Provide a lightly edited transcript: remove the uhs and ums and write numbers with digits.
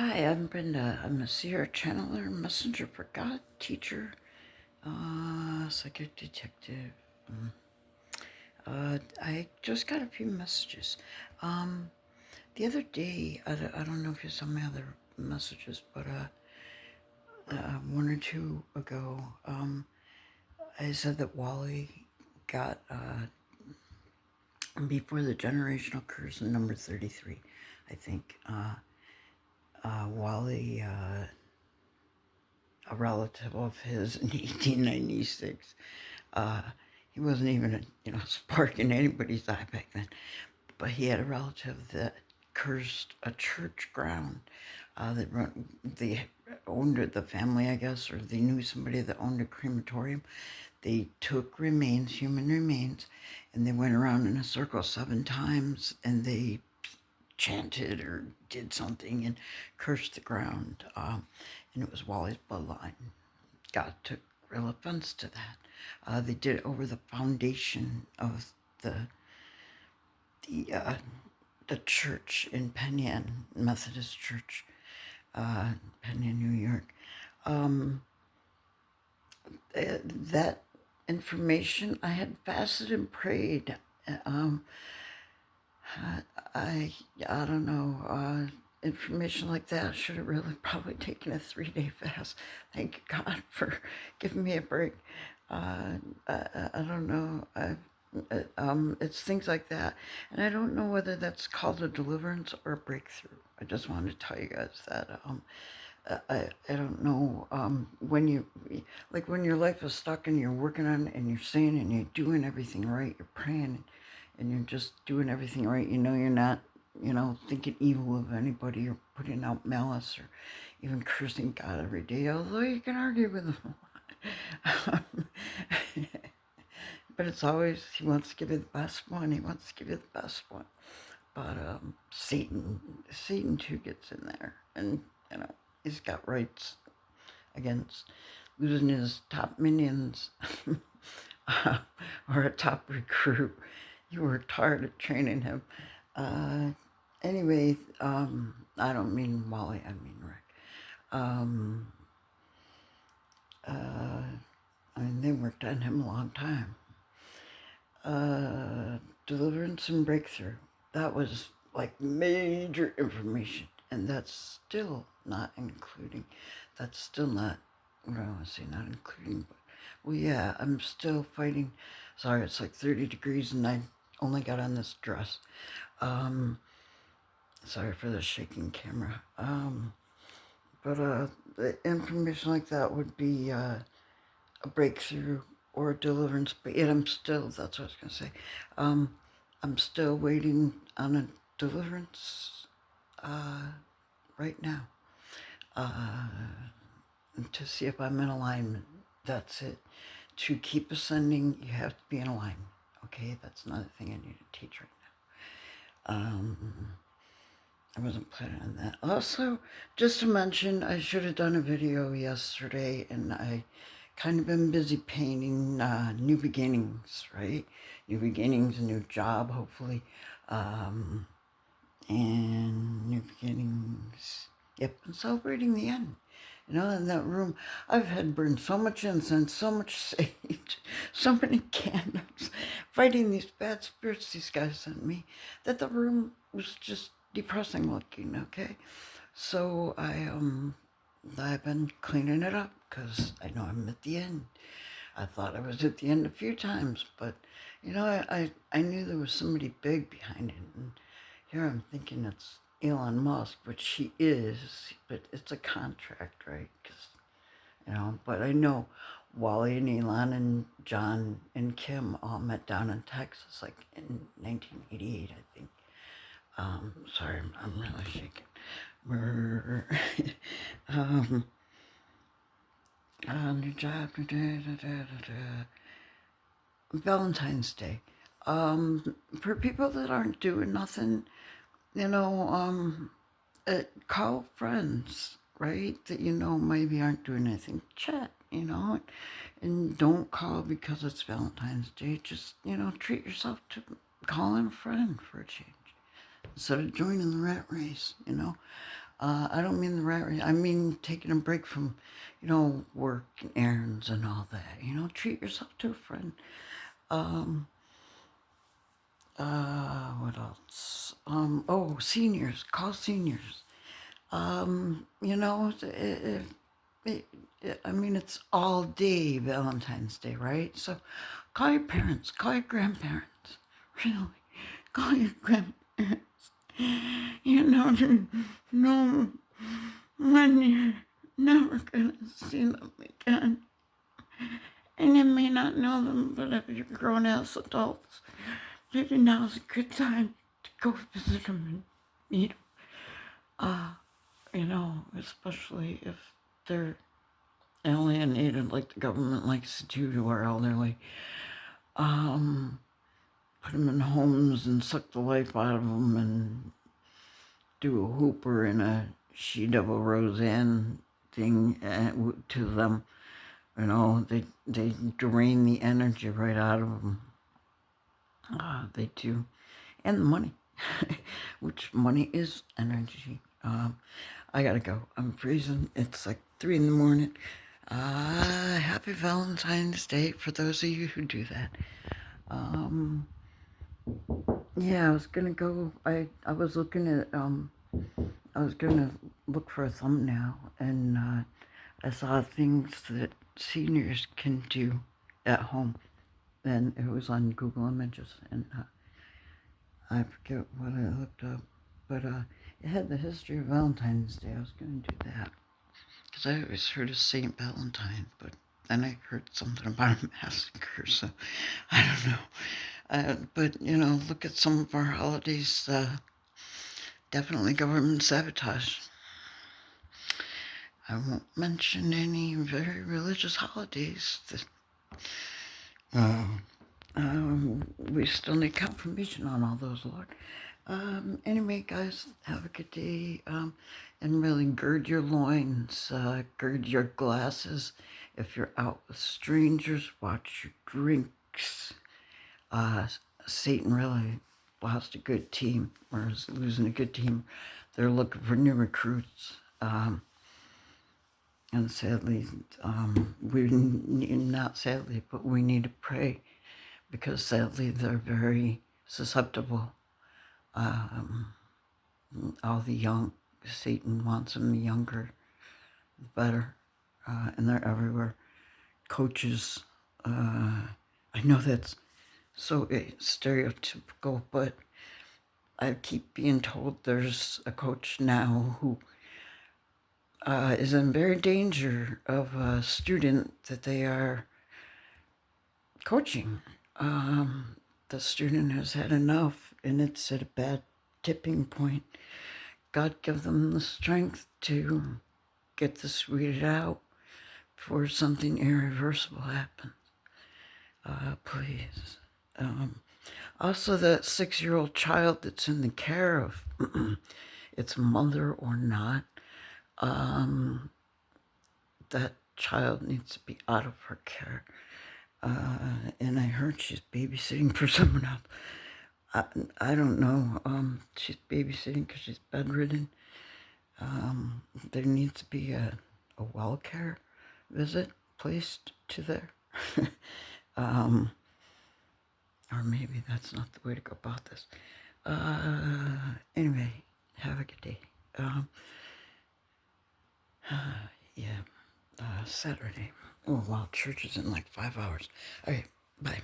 Hi, I'm Brenda. I'm a seer, channeler, messenger for God, teacher, psychic detective. I just got a few messages. Um, the other day, I don't know if you saw my other messages, but one or two ago, I said that Wally got before the generational curse in number 33, I think. Wally, a relative of his in 1896. He wasn't even a spark in anybody's eye back then, but he had a relative that cursed a church ground. They owned it, the family, I guess, or they knew somebody that owned a crematorium. They took remains, human remains, and they went around in a circle 7 times, and they chanted or did something and cursed the ground. And it was Wally's bloodline. God took real offense to that. They did it over the foundation of the uh, the church in Penn Yan, Methodist Church, Penn Yan, New York. That information, I had fasted and prayed. Um, I don't know. Information like that should have really probably taken a 3-day fast. Thank God for giving me a break. I don't know. It's things like that, and I don't know whether that's called a deliverance or a breakthrough. I just wanted to tell you guys that. I don't know, when you, like when your life is stuck and you're working on it and you're saying and you're doing everything right, you're praying and you're just doing everything right, you're not, thinking evil of anybody or putting out malice or even cursing God every day, although you can argue with him a lot. But it's always, he wants to give you the best one, But Satan too gets in there, and he's got rights against losing his top minions or a top recruit. You worked hard at training him. Anyway, I don't mean Wally, I mean Rick. Um, they worked on him a long time. Deliverance and breakthrough. That was like major information, and that's still not, what I want to say, not including, but, well, yeah, I'm still fighting. Sorry, it's like 30 degrees, and I only got on this dress. Sorry for the shaking camera. But the information like that would be a breakthrough or a deliverance, but yet that's what I was going to say. I'm still waiting on a deliverance right now to see if I'm in alignment. That's it. To keep ascending, you have to be in alignment. Okay, that's another thing I need to teach right now. I wasn't planning on that. Also, just to mention, I should have done a video yesterday, and I kind of been busy painting new beginnings, right? New beginnings, a new job, hopefully, and new beginnings. Yep, I'm celebrating the end. In that room, I've had burned so much incense, so much sage, so many candles, fighting these bad spirits these guys sent me, that the room was just depressing looking, okay? So I've been cleaning it up because I know I'm at the end. I thought I was at the end a few times, but I knew there was somebody big behind it, and here I'm thinking it's Elon Musk, which he is, but it's a contract, right? But I know Wally and Elon and John and Kim all met down in Texas, like in 1988, I think. Sorry, I'm really shaking. New job, Valentine's Day. For people that aren't doing nothing, call friends, right? That maybe aren't doing anything. Chat, and don't call because it's Valentine's Day. Just, treat yourself to calling a friend for a change instead of joining the rat race, I don't mean the rat race. I mean taking a break from, work and errands and all that. Treat yourself to a friend. Um, what else? Seniors. Call seniors. I mean, it's all day Valentine's Day, right? So call your parents, call your grandparents. Really, call your grandparents. To know when you're never gonna see them again. And you may not know them, but if you're grown ass adults, maybe now's a good time to go visit them and meet them. Especially if they're alienated like the government likes to do to our elderly. Put them in homes and suck the life out of them and do a Hooper and a She Devil Roseanne thing to them. They drain the energy right out of them. They do. And the money, which money is energy. I gotta go. I'm freezing. It's like 3 in the morning. Happy Valentine's Day for those of you who do that. Yeah, I was gonna go. I was looking at I was gonna look for a thumbnail, and I saw things that seniors can do at home, and it was on Google Images, and I forget what I looked up, but it had the history of Valentine's Day. I was gonna do that because I always heard of Saint Valentine, but then I heard something about a massacre, so I don't know. But look at some of our holidays. Definitely government sabotage. I won't mention any very religious holidays. We still need confirmation on all those, Lord. Anyway, guys, have a good day. And really gird your loins, gird your glasses. If you're out with strangers, watch your drinks. Satan really lost a good team, or is losing a good team. They're looking for new recruits. And sadly, not sadly, but we need to pray, because sadly they're very susceptible. All the young, Satan wants them the younger, the better, and they're everywhere. Coaches, I know that's so stereotypical, but I keep being told there's a coach now who is in very danger of a student that they are coaching. The student has had enough, and it's at a bad tipping point. God give them the strength to get this weeded out before something irreversible happens. Please. Also, that 6-year-old child that's in the care of its mother or not, that child needs to be out of her care. And I heard she's babysitting for someone else. I don't know. She's babysitting because she's bedridden. There needs to be a well care visit placed to there. Or maybe that's not the way to go about this. Anyway, have a good day. Yeah, Saturday. Oh, wow, church is in like 5 hours. Okay, bye.